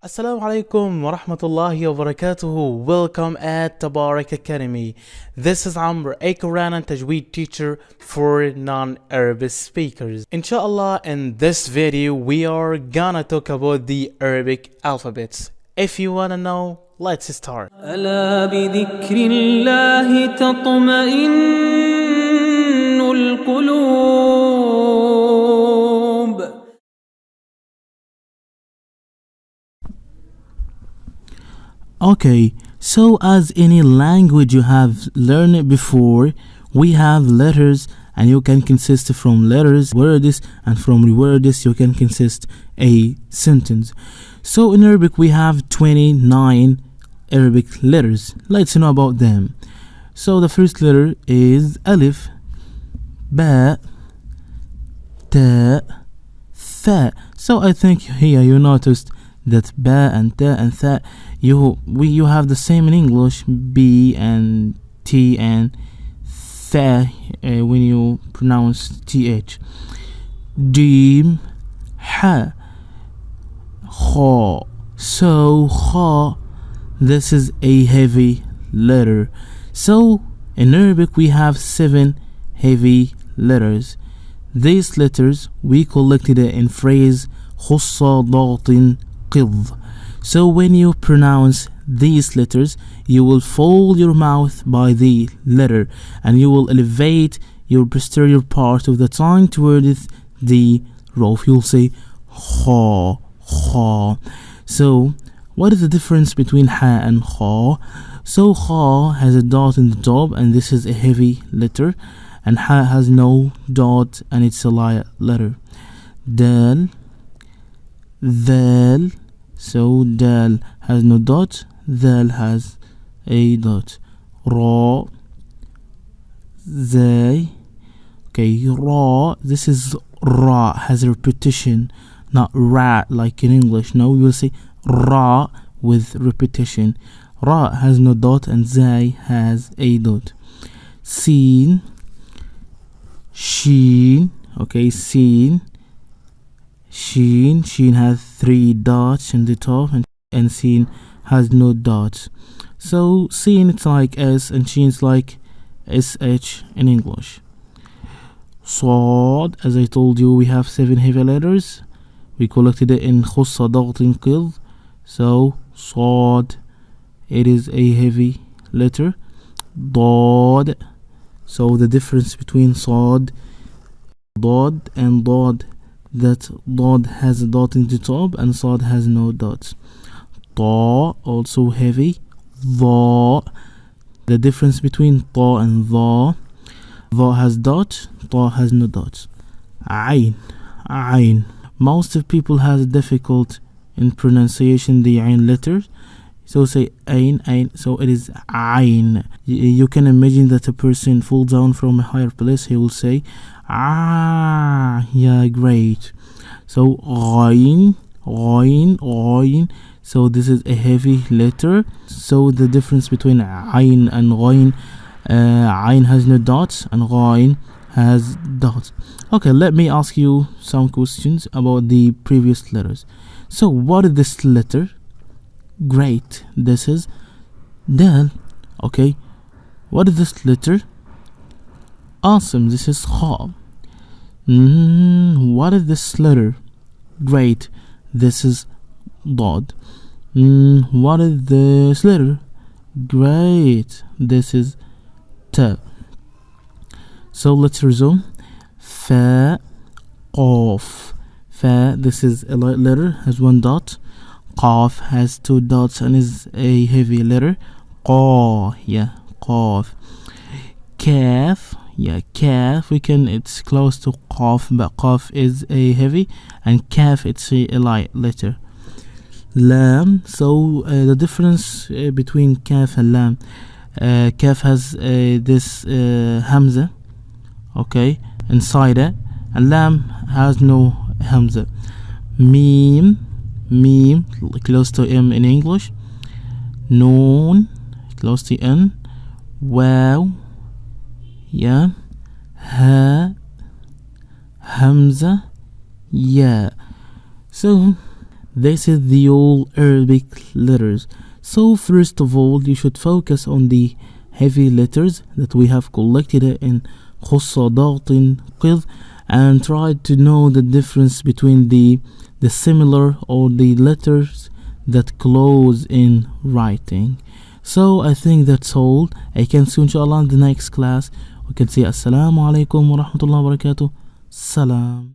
Assalamu alaikum wa rahmatullahi wa barakatuhu. Welcome at Tabarak Academy. This is Amr, a Quran and Tajweed teacher for non-Arabic speakers. Inshallah, in this video, we are gonna talk about the Arabic alphabets. If you wanna know, let's start. ألا بذكر الله تطمئن القلوب. Okay, so as any language you have learned before, we have letters and you can consist from letters, words, and from words you can consist a sentence. So in Arabic we have 29 Arabic letters. Let's know about them. So the first letter is Alif, Ba, Ta, Tha. So I think here you noticed that Ba and Ta and Tha you have the same in English, B and T and Tha when you pronounce TH. Jim, Ha, Kha. So Kha, this is a heavy letter. So in Arabic we have 7 heavy letters. These letters we collected in phrase خص ضغط قض. So when you pronounce these letters, you will fold your mouth by the letter and you will elevate your posterior part of the tongue towards the roof. You'll say kha, kha. So what is the difference between ha and kha? So kha has a dot in the top and this is a heavy letter, and ha has no dot and it's a light letter. Dal, dhal. So dal has no dot, dhal has a dot. Ra, zay. Okay, ra, this is ra, has a repetition, not ra like in English. No, we will say ra with repetition. Ra has no dot and zay has a dot. Sin, sheen. Okay, sin. Sheen has 3 dots in the top and Seen has no dots. So Seen it's like S and Sheen's like SH in English. Sad, as I told you, we have 7 heavy letters. We collected it in خص ضغط قض. So Sad, it is a heavy letter. Dad, so the difference between Sad, Dad and Dad, that Dad has a dot in the top and Sad has no dots. Ta, also heavy. Dha, the difference between Ta and Dha. Dha has dot, Ta has no dots. Ain, Ain. Most of people has difficult in pronunciation the Ain letter. So say Ain, Ain. So it is Ain. You can imagine that a person falls down from a higher place. He will say ah, yeah, great. So Ghain, Ghain, Ghain. So this is a heavy letter. So the difference between Ain and Ghain, Ain has no dots and Ghain has dots. Okay, let me ask you some questions about the previous letters. So what is this letter? Great, this is Dal. Okay, what is this letter? Awesome, this is Kha. What is this letter? Great, this is Dad. What is this letter? Great, this is Ta. So let's resume. Fa, Qaf. Fa, this is a light letter, has 1 dot. Qaf has 2 dots and is a heavy letter. Qa, yeah, Qaf. Kaf, yeah, Kaf, it's close to Qaf, but Qaf is a heavy, and Kaf it's a light letter. Lam, so the difference between Kaf and Lam, Kaf has this Hamza, okay, inside it, and Lam has no Hamza. Mim, Mim, close to M in English. Noon, close to N. Wow, yeah. Ha, Hamza, yeah. So This is the all Arabic letters. So first of all, you should focus on the heavy letters that we have collected in خص ضغط قذ, and try to know the difference between the similar or the letters that close in writing. So I think that's all. I can see you inshallah in the next class. We can say assalamu alaikum wa rahmatullahi wa barakatuh. Salam.